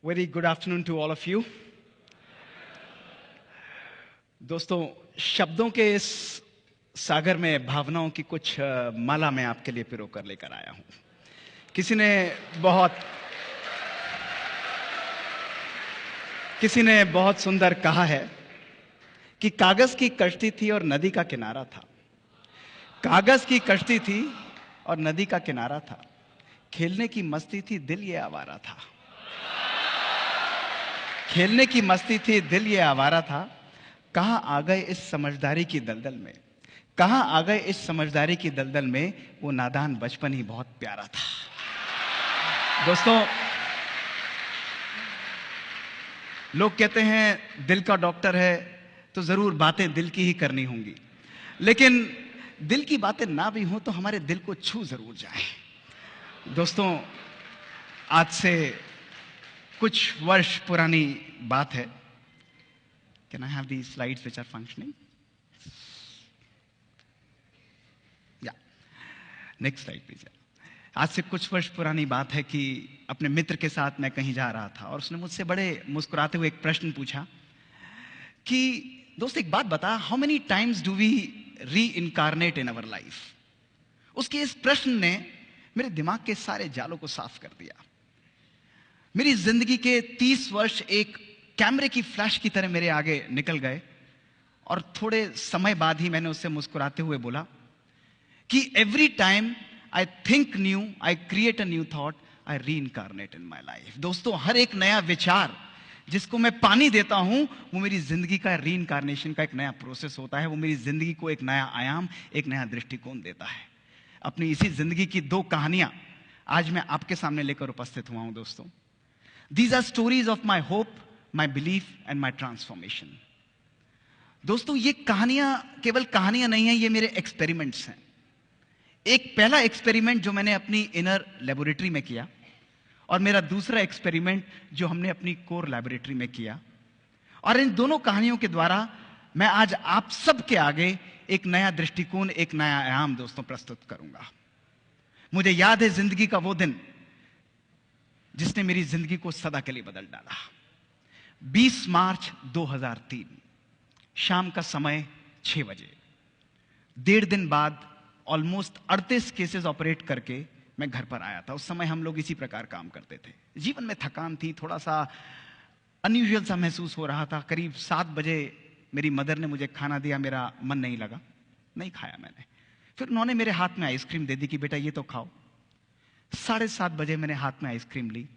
Very good afternoon to all of you. दोस्तों, शब्दों के इस सागर में भावनाओं की कुछ माला मैं आपके लिए पिरो कर लेकर आया हूं। किसी ने बहुत सुंदर कहा है कि कागज की कश्ती थी और नदी का किनारा था। कागज की कश्ती थी और नदी का किनारा था। खेलने की मस्ती थी, दिल ये आवारा था। खेलने की मस्ती थी, दिल ये आवारा था। कहां आ गए इस समझदारी की दलदल में? कहां आ गए इस समझदारी की दलदल में? वो नादान बचपन ही बहुत प्यारा था। दोस्तों, लोग कहते हैं दिल का डॉक्टर है तो जरूर बातें दिल की ही करनी होंगी, लेकिन दिल की बातें ना भी हों तो हमारे दिल को छू जरूर जाए। दोस्तों, आज से कुछ वर्ष पुरानी बात है। Can I have these slides which are functioning? Yeah. Next slide please. आज से कुछ वर्ष पुरानी बात है कि अपने मित्र के साथ मैं कहीं जा रहा था और उसने मुझसे बड़े मुस्कुराते हुए एक प्रश्न पूछा कि दोस्त एक बात बता, how many times do we reincarnate in our life? उसके इस प्रश्न ने मेरे दिमाग के सारे जालों को साफ कर दिया। मेरी जिंदगी के 30 वर्ष एक कैमरे की फ्लैश की तरह मेरे आगे निकल गए और थोड़े समय बाद ही मैंने उससे मुस्कुराते हुए बोला कि every time I think new, I create a new thought, I reincarnate in my life. दोस्तों, हर एक नया विचार जिसको मैं पानी देता हूं वो मेरी जिंदगी का री इनकारनेशन का एक नया प्रोसेस होता है। वो मेरी जिंदगी को एक नया आयाम, एक नया दृष्टिकोण देता है। अपनी इसी जिंदगी की 2 कहानियां आज मैं आपके सामने लेकर उपस्थित हुआ हूं। दोस्तों, these are stories of my hope, my belief and my transformation. दोस्तों, ये कहानियां केवल कहानियां नहीं है, ये मेरे एक्सपेरिमेंट्स हैं। एक पहला एक्सपेरिमेंट जो मैंने अपनी इनर लेबोरेटरी में किया और मेरा दूसरा एक्सपेरिमेंट जो हमने अपनी कोर लेबोरेटरी में किया। और इन दोनों कहानियों के द्वारा मैं आज आप सबके आगे एक नया दृष्टिकोण, एक नया आयाम दोस्तों प्रस्तुत करूंगा। मुझे याद है जिंदगी का वो दिन जिसने मेरी जिंदगी को सदा के लिए बदल डाला। 20 मार्च 2003 शाम का समय 6 बजे, 1.5 दिन बाद ऑलमोस्ट 38 केसेस ऑपरेट करके मैं घर पर आया था। उस समय हम लोग इसी प्रकार काम करते थे। जीवन में थकान थी, थोड़ा सा अनयूजुअल सा महसूस हो रहा था। करीब 7 बजे मेरी मदर ने मुझे खाना दिया, मेरा मन नहीं लगा, नहीं खाया मैंने। फिर उन्होंने मेरे हाथ में आइसक्रीम दे दी कि बेटा ये तो खाओ। 7:30 बजे मैंने हाथ में आइसक्रीम ली।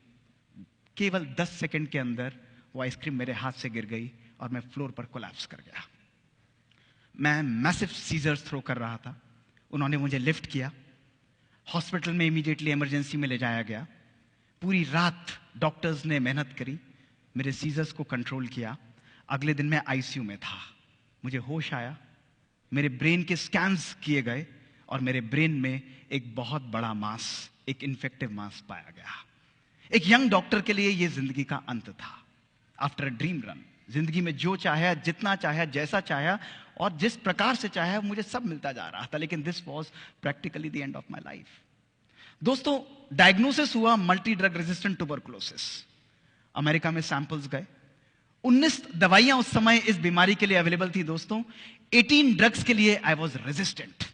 केवल 10 सेकंड के अंदर वो आइसक्रीम मेरे हाथ से गिर गई और मैं फ्लोर पर कोलैप्स कर गया। मैं मैसिव सीजर्स थ्रो कर रहा था। उन्होंने मुझे लिफ्ट किया, हॉस्पिटल में इमीडिएटली इमरजेंसी में ले जाया गया। पूरी रात डॉक्टर्स ने मेहनत करी, मेरे सीजर्स को कंट्रोल किया। अगले दिन मैं आईसीयू में था। मुझे होश आया, मेरे ब्रेन के स्कैन्स किए गए और मेरे ब्रेन में एक बहुत बड़ा मास, एक इन्फेक्टिव मास पाया गया। एक यंग डॉक्टर के लिए यह जिंदगी का अंत था। आफ्टर अ ड्रीम रन, जिंदगी में जो चाहे, जितना चाहे, जैसा चाहे और जिस प्रकार से चाहे मुझे सब मिलता जा रहा था, लेकिन this was practically the end of my life. दोस्तों, डायग्नोसिस हुआ multi drug resistant tuberculosis. America में सैंपल्स गए। 19 दवाइयां उस समय इस बीमारी के लिए अवेलेबल थी। दोस्तों, 18 ड्रग्स के लिए आई वॉज रेजिस्टेंट।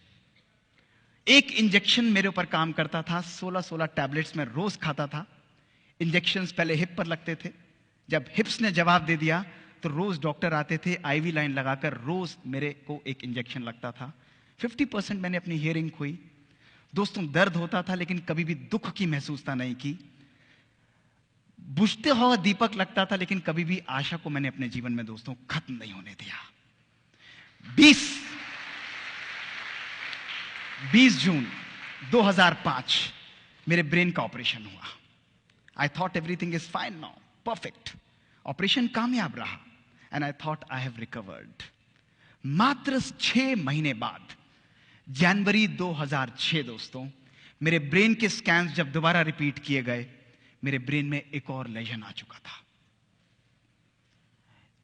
एक इंजेक्शन मेरे ऊपर काम करता था। 16 टैबलेट्स में रोज खाता था। इंजेक्शंस पहले हिप पर लगते थे। जब हिप्स ने जवाब दे दिया तो रोज डॉक्टर आते थे, आईवी लाइन लगाकर रोज मेरे को एक इंजेक्शन लगता था। 50% मैंने अपनी हियरिंग खोई। दोस्तों, दर्द होता था लेकिन कभी भी दुख की महसूसता नहीं की। बुझते हुआ दीपक लगता था लेकिन कभी भी आशा को मैंने अपने जीवन में दोस्तों खत्म नहीं होने दिया। 20 जून 2005 मेरे ब्रेन का ऑपरेशन हुआ। I thought everything is fine now, perfect. Operation कामयाब रहा and I thought I have recovered. मात्र 6 महीने बाद जनवरी 2006 दोस्तों, मेरे ब्रेन के स्कैन्स जब दोबारा रिपीट किए गए, मेरे ब्रेन में एक और लेजन आ चुका था।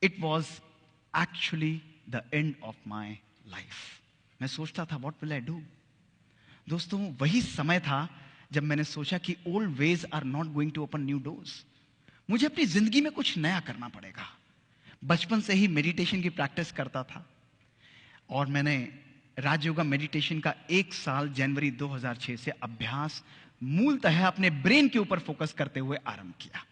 It was actually the end of my life. मैं सोचता था व्हाट विल आई डू। दोस्तों, वही समय था जब मैंने सोचा कि old ways are not going to open new doors. मुझे अपनी जिंदगी में कुछ नया करना पड़ेगा। बचपन से ही मेडिटेशन की प्रैक्टिस करता था और मैंने राजयोगा मेडिटेशन का 1 साल जनवरी 2006 से अभ्यास मूलतः अपने ब्रेन के ऊपर फोकस करते हुए आरंभ किया।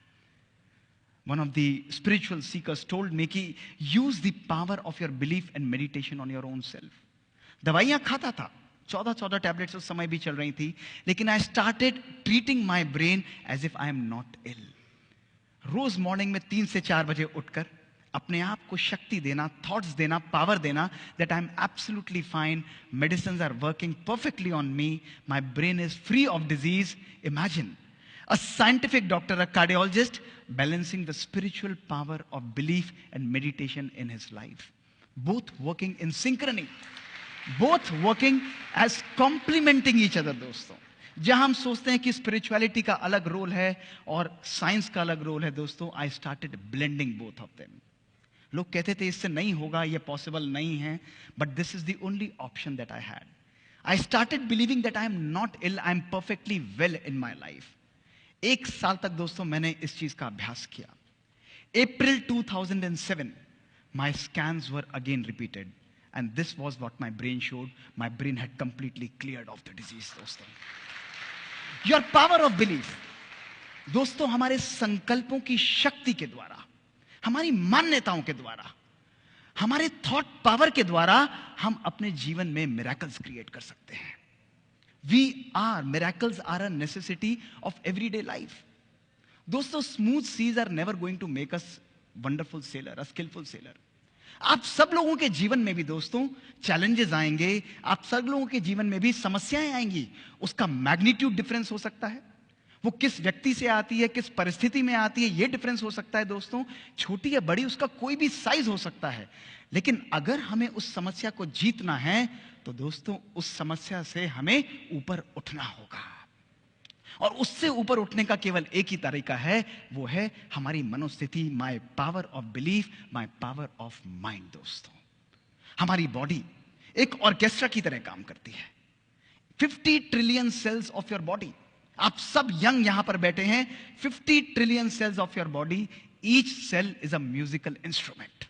One of the spiritual seekers told me कि use the power of your belief and meditation on your own self. दवाइयां खाता था, 14 टैबलेट्स उस समय भी चल रही थी, लेकिन I started treating my brain as if I am not ill. रोज मॉर्निंग में 3 से 4 बजे उठकर अपने आप को शक्ति देना, थॉट्स देना, पावर देना that I am absolutely fine, medicines are working perfectly on me, my brain is free of disease. Imagine a scientific doctor, a cardiologist, balancing the spiritual power of belief and meditation in his life. Both working in synchrony. Both working as complementing each other, दोस्तों। जहां हम सोचते हैं कि spirituality का अलग role है और साइंस का अलग रोल है, दोस्तों, I started blending both of them. लोग कहते थे इससे नहीं होगा, ये पॉसिबल नहीं है, but this is the only option that I had. I started believing that I am not ill, I am perfectly well in my life. 1 साल तक दोस्तों मैंने इस चीज का अभ्यास किया। April 2007, my scans were again repeated, and this was what my brain showed. My brain had completely cleared of the disease, दोस्तों। Your power of belief, दोस्तों, हमारे संकल्पों की शक्ति के द्वारा, हमारी मान्यताओं के द्वारा, हमारे थॉट पावर के द्वारा हम अपने जीवन में मिरेकल्स क्रिएट कर सकते हैं। Miracles are a necessity of everyday life. दोस्तों, smooth seas are never going to make us wonderful sailor, a skilful sailor. आप सब लोगों के जीवन में भी दोस्तों चैलेंजेस आएंगे, आप सब लोगों के जीवन में भी समस्याएं आएंगी। उसका मैग्नीट्यूड डिफरेंस हो सकता है, वो किस व्यक्ति से आती है, किस परिस्थिति में आती है, ये डिफरेंस हो सकता है दोस्तों। छोटी या बड़ी, उसका कोई भी साइज हो सकता है, लेकिन अगर हमें उस समस्या को जीतना है तो दोस्तों उस समस्या से हमें ऊपर उठना होगा। और उससे ऊपर उठने का केवल एक ही तरीका है, वो है हमारी मनोस्थिति, my power of belief, my power of mind. दोस्तों, हमारी बॉडी एक ऑर्केस्ट्रा की तरह काम करती है। 50 trillion cells of your body, आप सब यंग यहां पर बैठे हैं, 50 trillion cells of your body, each cell is a musical instrument.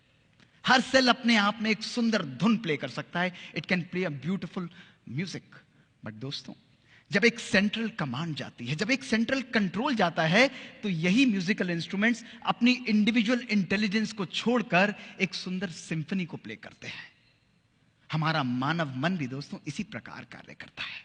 हर सेल अपने आप में एक सुंदर धुन प्ले कर सकता है, it can play a beautiful music. But दोस्तों, जब एक सेंट्रल कमांड जाती है, जब एक सेंट्रल कंट्रोल जाता है, तो यही म्यूजिकल इंस्ट्रूमेंट्स अपनी इंडिविजुअल इंटेलिजेंस को छोड़कर एक सुंदर सिंफनी को प्ले करते हैं। हमारा मानव मन भी दोस्तों इसी प्रकार कार्य करता है।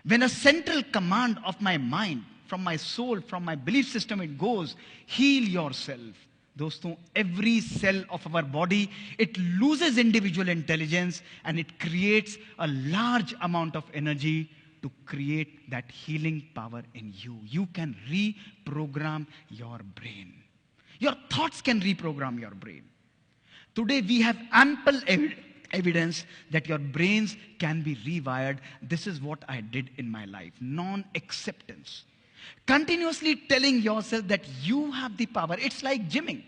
When a central command of my mind, from my soul, from my belief system, it goes, heal yourself. दोस्तों, every cell of our body, it loses individual intelligence and it creates a large amount of energy to create that healing power in you. You can reprogram your brain. Your thoughts can reprogram your brain. Today we have ample evidence that your brains can be rewired. This is what I did in my life. Non-acceptance. Continuously telling yourself that you have the power. It's like gymming.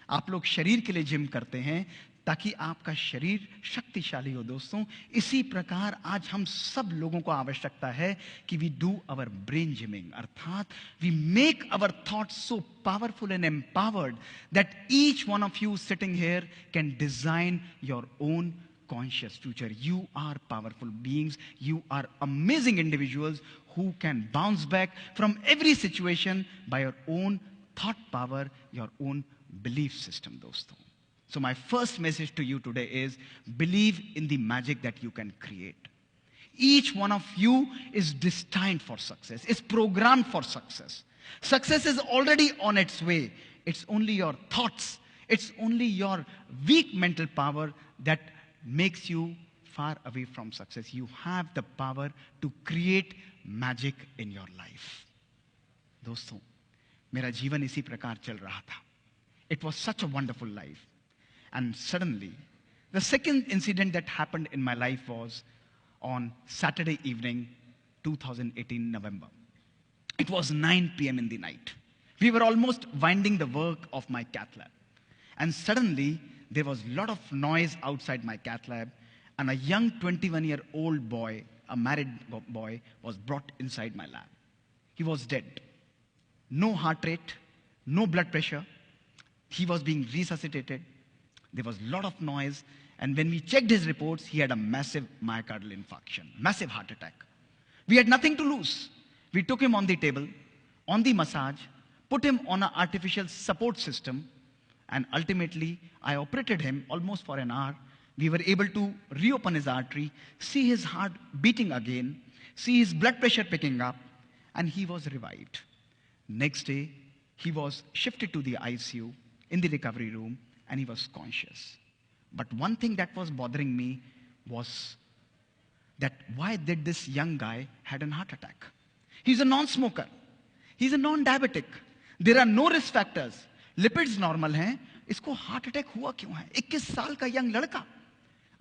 आप लोग शरीर के लिए gym करते हैं ताकि आपका शरीर शक्तिशाली हो। दोस्तों, इसी प्रकार आज हम सब लोगों को आवश्यकता है कि we do our brain gymming, अर्थात we make our thoughts so powerful and empowered that each one of you sitting here can design your own conscious future. You are powerful beings. You are amazing individuals who can bounce back from every situation by your own thought power, your own belief system, dosto. So my first message to you today is believe in the magic that you can create. Each one of you is destined for success. It's programmed for success. Success is already on its way. It's only your thoughts. It's only your weak mental power that makes you far away from success. You have the power to create magic in your life. दोस्तों, मेरा जीवन इसी प्रकार चल रहा था. It was such a wonderful life. And suddenly, the second incident that happened in my life was on Saturday evening, 2018 November. It was 9 p.m. in the night. We were almost winding the work of my cath lab. And suddenly, there was a lot of noise outside my cath lab, and a young 21-year-old boy, a married boy, was brought inside my lab. He was dead. No heart rate, no blood pressure. He was being resuscitated. There was a lot of noise. And when we checked his reports, he had a massive myocardial infarction, massive heart attack. We had nothing to lose. We took him on the table, on the massage, put him on an artificial support system, and ultimately, I operated him almost for an hour. We were able to reopen his artery, see his heart beating again, see his blood pressure picking up, and he was revived. Next day, he was shifted to the ICU in the recovery room, and he was conscious. But one thing that was bothering me was that why did this young guy had an heart attack? He's a non-smoker. He's a non-diabetic. There are no risk factors. Lipids normal हैं. इसको heart attack हुआ क्यों है? 21 साल का young लड़का.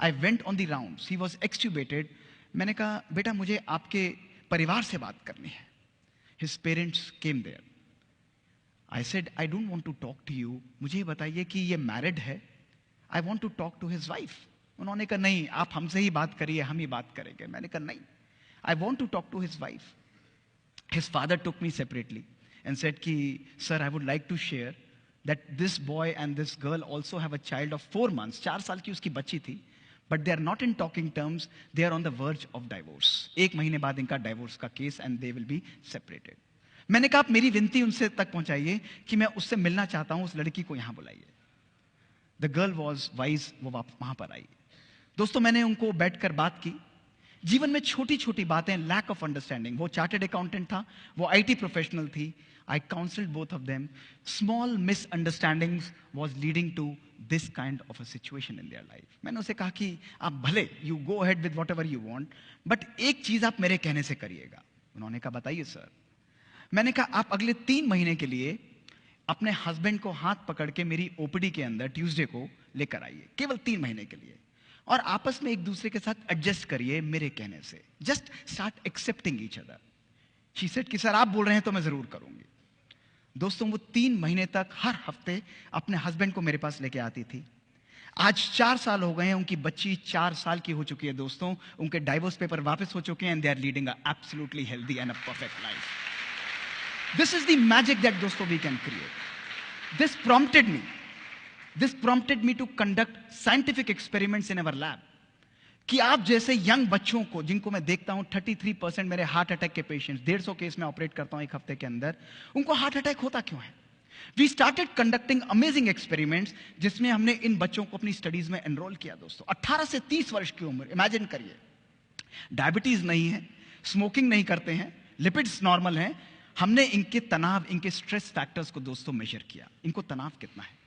I went on the rounds. He was extubated. मैंने कहा बेटा मुझे आपके परिवार से बात करनी है. His parents came there. I said I don't want to talk to you. मुझे ये बताइए कि ये married है. I want to talk to his wife. उन्होंने कहा नहीं आप हमसे ही बात करिए हम ही बात करेंगे. मैंने कहा नहीं. I want to talk to his wife. His father took me separately and said कि sir I would like to share that this boy and this girl also have a child of 4 months. 4 साल की उसकी बच्ची थी. But they are not in talking terms. They are on the verge of divorce. 1 महीने बाद इनका divorce का case and they will be separated. मैंने कहा आप मेरी विनती उनसे तक पहुंचाइए कि मैं उससे मिलना चाहता हूं. उस लड़की को यहां बुलाइए. The girl was wise. वो वहां पर आई. दोस्तों मैंने उनको बैठकर बात की. जीवन में छोटी छोटी बातें, लैक ऑफ अंडरस्टैंडिंग. वो चार्टर्ड अकाउंटेंट था, वो आईटी प्रोफेशनल थी. I counseled both of them. Small misunderstandings was leading to this kind of a situation in their life. मैंने उसे कहा कि आप भले you go ahead with whatever you want, but एक चीज आप मेरे कहने से करिएगा. उन्होंने कहा बताइए सर. मैंने कहा आप अगले 3 महीने के लिए अपने हस्बैंड को हाथ पकड़ के मेरी ओपीडी के अंदर ट्यूसडे को लेकर आइए. केवल 3 महीने के लिए. और आपस में एक दूसरे के साथ एडजस्ट करिए मेरे कहने से. Just start accepting each other. She said कि सर आप बोल रहे हैं तो मैं जरूर करूंगी. दोस्तों वो 3 महीने तक हर हफ्ते अपने हस्बैंड को मेरे पास लेके आती थी. आज 4 साल हो गए हैं. उनकी बच्ची 4 साल की हो चुकी है दोस्तों. उनके डाइवोर्स पेपर वापस हो चुके हैं and they are leading a absolutely healthy and a perfect life. This is the magic that दोस्तों we can create. This prompted me to conduct scientific experiments in our lab. कि आप जैसे young बच्चों को जिनको मैं देखता हूं 33% मेरे हार्ट अटैक के पेशेंट्स 150 केस में ऑपरेट करता हूं 1 हफ्ते के अंदर. उनको हार्ट अटैक होता क्यों है? We started conducting amazing experiments जिसमें हमने इन बच्चों को अपनी स्टडीज में एनरोल किया. दोस्तों 18 से 30 वर्ष की उम्र. इमेजिन करिए. डायबिटीज नहीं है, स्मोकिंग नहीं करते हैं, लिपिड्स नॉर्मल हैं. हमने इनके तनाव, इनके स्ट्रेस फैक्टर्स को दोस्तों मेजर किया. इनको तनाव कितना है.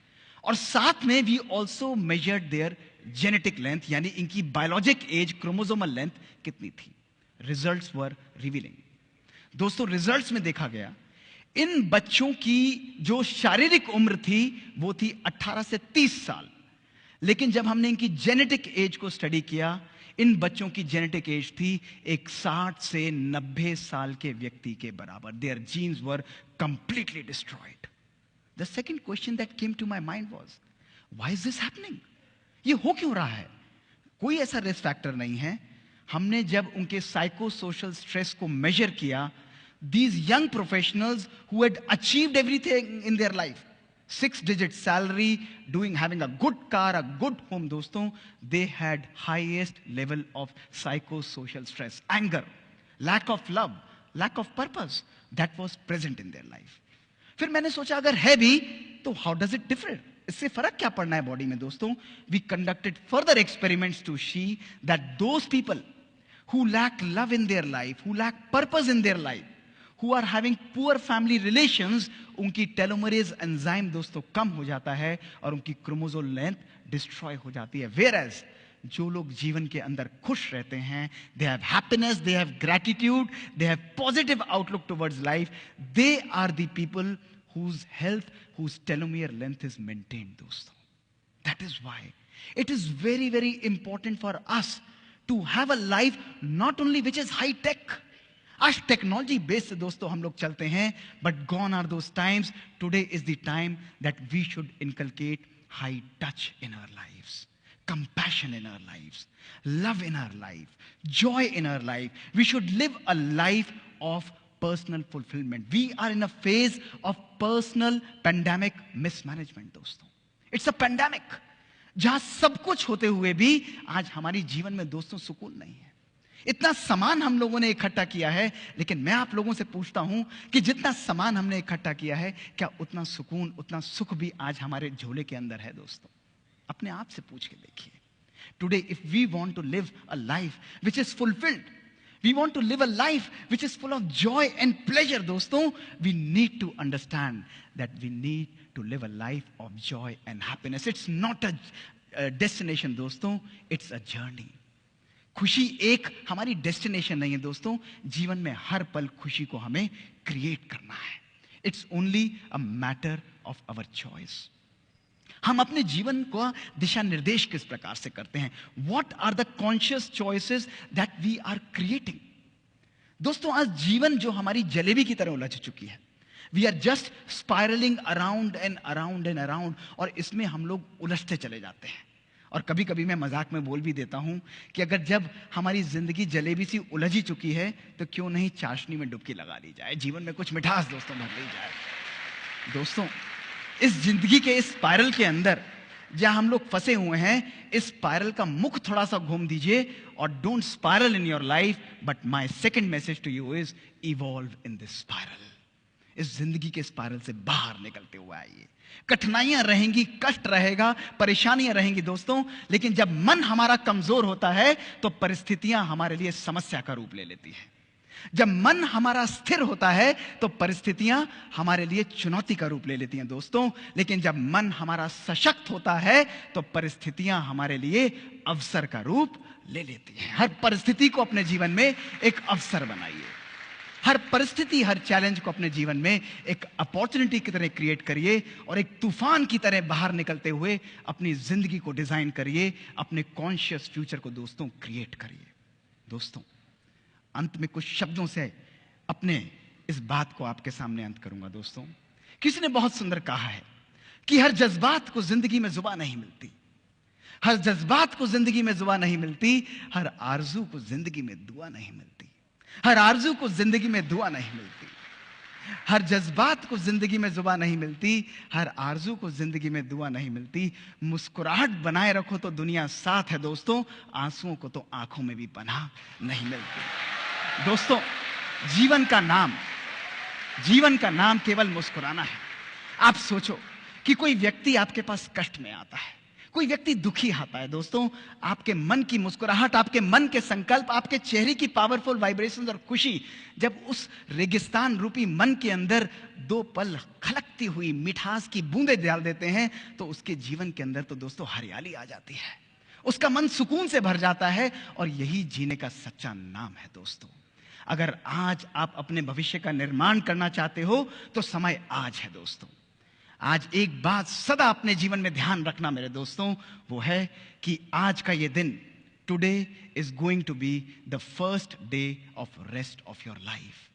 और साथ में we also measured their genetic length, यानी इनकी बायोलॉजिक एज, क्रोमोसोमल लेंथ कितनी थी. Results were revealing. दोस्तों रिजल्ट्स में देखा गया इन बच्चों की जो शारीरिक उम्र थी वो थी 18 से 30 साल. लेकिन जब हमने इनकी जेनेटिक एज को स्टडी किया, इन बच्चों की जेनेटिक एज थी एक 60 से 90 साल के व्यक्ति के बराबर. Their genes were completely destroyed. The second question that came to my mind was, why is this happening? ये हो क्यों रहा है? कोई ऐसा रिस्क फैक्टर नहीं है. हमने जब उनके साइको सोशल स्ट्रेस को मेजर किया, these young professionals who had achieved everything in their life, 6-digit salary, having a good car, a good home, दोस्तों, they had highest level of psychosocial stress, anger, lack of love, lack of purpose that was present in their life. फिर मैंने सोचा अगर है भी तो how does it differ? इससे फर्क क्या पड़ना है बॉडी में दोस्तों? We conducted further experiments to see that those people who lack love in their life, who lack purpose in their life, who are having poor family relations, उनकी telomerase enzyme दोस्तों कम हो जाता है और उनकी क्रोमोसोम लेंथ डिस्ट्रॉय हो जाती है. वेयर एज जो लोग जीवन के अंदर खुश रहते हैं, they have happiness, they have gratitude, they have positive outlook towards life, they are the people whose health, whose telomere length is maintained, दोस्तों. That is why it is very, very important for us to have a life not only which is high tech. आज technology based से दोस्तों हम लोग चलते हैं, but gone are those times. Today is the time that we should inculcate high touch in our lives, compassion in our lives, love in our life, joy in our life. We should live a life of personal fulfilment. We are in a phase of personal pandemic mismanagement दोस्तों. It's a pandemic जहां सब कुछ होते हुए भी आज हमारी जीवन में दोस्तों सुकून नहीं है. इतना सामान हम लोगों ने इकट्ठा किया है, लेकिन मैं आप लोगों से पूछता हूं कि जितना सामान हमने इकट्ठा किया है, क्या उतना सुकून, उतना सुख भी आज हमारे झोले के अंदर है दोस्तों? अपने आप से पूछ के देखिए. Today if we want to live a life which is fulfilled, we want to live a life which is full of joy and pleasure दोस्तों, we need to understand that we need to live a life of joy and happiness. It's not a destination दोस्तों, it's a journey. खुशी एक हमारी destination नहीं है दोस्तों. जीवन में हर पल खुशी को हमें क्रिएट करना है. It's only a matter of our choice. हम अपने जीवन को दिशा निर्देश किस प्रकार से करते हैं? What are the conscious choices that we are creating? दोस्तों आज जीवन जो हमारी जलेबी की तरह उलझ चुकी है. We are just spiralling around and around and around, और इसमें हम लोग उलझते चले जाते हैं. और कभी कभी मैं मजाक में बोल भी देता हूं कि अगर जब हमारी जिंदगी जलेबी सी उलझी चुकी है, तो क्यों नहीं चाशनी में डुबकी लगा ली जाए, जीवन में कुछ मिठास दोस्तों भर ली जाए. दोस्तों इस जिंदगी के इस स्पाइरल के अंदर जहां हम लोग फंसे हुए हैं, इस स्पाइरल का मुख थोड़ा सा घूम दीजिए और don't spiral in your life. But my second message to you is evolve in this spiral. इस जिंदगी के स्पाइरल से बाहर निकलते हुए आइए. कठिनाइयां रहेंगी, कष्ट रहेगा, परेशानियां रहेंगी दोस्तों, लेकिन जब मन हमारा कमजोर होता है तो परिस्थितियां हमारे लिए समस्या का रूप ले लेती है. जब मन हमारा स्थिर होता है तो परिस्थितियां हमारे लिए चुनौती का रूप ले लेती हैं दोस्तों. लेकिन जब मन हमारा सशक्त होता है तो परिस्थितियां हमारे लिए अवसर का रूप ले लेती हैं. हर परिस्थिति को अपने जीवन में एक अवसर बनाइए. हर परिस्थिति, हर चैलेंज को अपने जीवन में एक अपॉर्चुनिटी की तरह क्रिएट करिए और एक तूफान की तरह बाहर निकलते हुए अपनी जिंदगी को डिजाइन करिए. अपने कॉन्शियस फ्यूचर को दोस्तों क्रिएट करिए. दोस्तों अंत में कुछ शब्दों से अपने इस बात को आपके सामने अंत करूंगा. दोस्तों किसी ने बहुत सुंदर कहा है कि हर जज्बात को जिंदगी में जुबान नहीं मिलती. हर जज्बात को जिंदगी में जुबान नहीं मिलती. हर आरजू को जिंदगी में दुआ नहीं मिलती. हर आरजू को जिंदगी में दुआ नहीं मिलती. हर जज्बात को जिंदगी में जुबान नहीं मिलती. हर आरजू को जिंदगी में दुआ नहीं मिलती. मुस्कुराहट बनाए रखो तो दुनिया साथ है दोस्तों. आंसुओं को तो आंखों में भी पनाह नहीं मिलती. दोस्तों जीवन का नाम केवल मुस्कुराना है. आप सोचो कि कोई व्यक्ति आपके पास कष्ट में आता है, कोई व्यक्ति दुखी आता है दोस्तों, आपके मन की मुस्कुराहट, आपके मन के संकल्प, आपके चेहरे की पावरफुल वाइब्रेशंस और खुशी जब उस रेगिस्तान रूपी मन के अंदर दो पल खलकती हुई मिठास की बूंदें डाल देते हैं, तो उसके जीवन के अंदर तो दोस्तों हरियाली आ जाती है. उसका मन सुकून से भर जाता है. और यही जीने का सच्चा नाम है दोस्तों. अगर आज आप अपने भविष्य का निर्माण करना चाहते हो तो समय आज है दोस्तों. आज एक बात सदा अपने जीवन में ध्यान रखना मेरे दोस्तों, वो है कि आज का ये दिन, today is going to be the first day of rest of your life.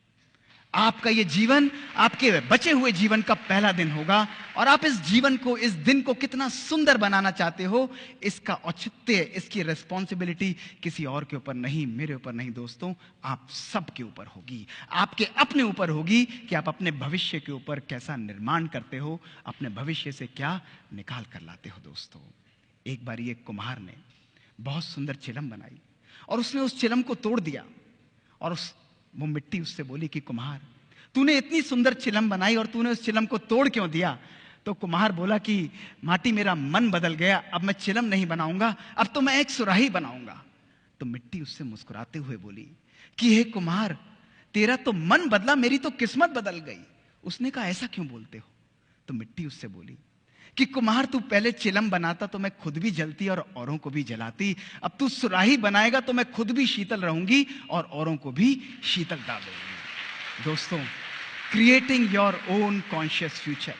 आपका ये जीवन, आपके बचे हुए जीवन का पहला दिन होगा. और आप इस जीवन को, इस दिन को कितना सुंदर बनाना चाहते हो, इसका औचित्य, इसकी रिस्पॉन्सिबिलिटी किसी और के ऊपर नहीं, मेरे ऊपर नहीं दोस्तों, आप सबके ऊपर होगी. आपके अपने ऊपर होगी कि आप अपने भविष्य के ऊपर कैसा निर्माण करते हो, अपने भविष्य से क्या निकाल कर लाते हो. दोस्तों एक बार एक कुम्हार ने बहुत सुंदर चिलम बनाई और उसने उस चिलम को तोड़ दिया. और वो मिट्टी उससे बोली कि कुम्हार, तूने इतनी सुंदर चिलम बनाई और तूने उस चिलम को तोड़ क्यों दिया? तो कुम्हार बोला कि माटी, मेरा मन बदल गया, अब मैं चिलम नहीं बनाऊंगा, अब तो मैं एक सुराही बनाऊंगा. तो मिट्टी उससे मुस्कुराते हुए बोली कि हे कुम्हार, तेरा तो मन बदला, मेरी तो किस्मत बदल गई. उसने कहा ऐसा क्यों बोलते हो? तो मिट्टी उससे बोली कि कुम्हार, तू पहले चिलम बनाता तो मैं खुद भी जलती और औरों को भी जलाती. अब तू सुराही बनाएगा तो मैं खुद भी शीतल रहूंगी और औरों को भी शीतलता दूंगी. दोस्तों creating your own conscious future,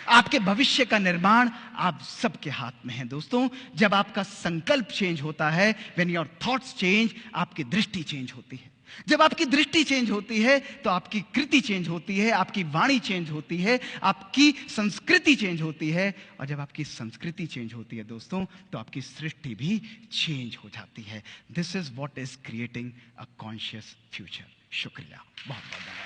आपके भविष्य का निर्माण आप सबके हाथ में है दोस्तों. जब आपका संकल्प चेंज होता है, व्हेन योर थॉट्स चेंज, आपकी दृष्टि चेंज होती है. जब आपकी दृष्टि चेंज होती है तो आपकी कृति चेंज होती है, आपकी वाणी चेंज होती है, आपकी संस्कृति चेंज होती है. और जब आपकी संस्कृति चेंज होती है दोस्तों, तो आपकी सृष्टि भी चेंज हो जाती है. This is what is creating a conscious future. शुक्रिया, बहुत बहुत.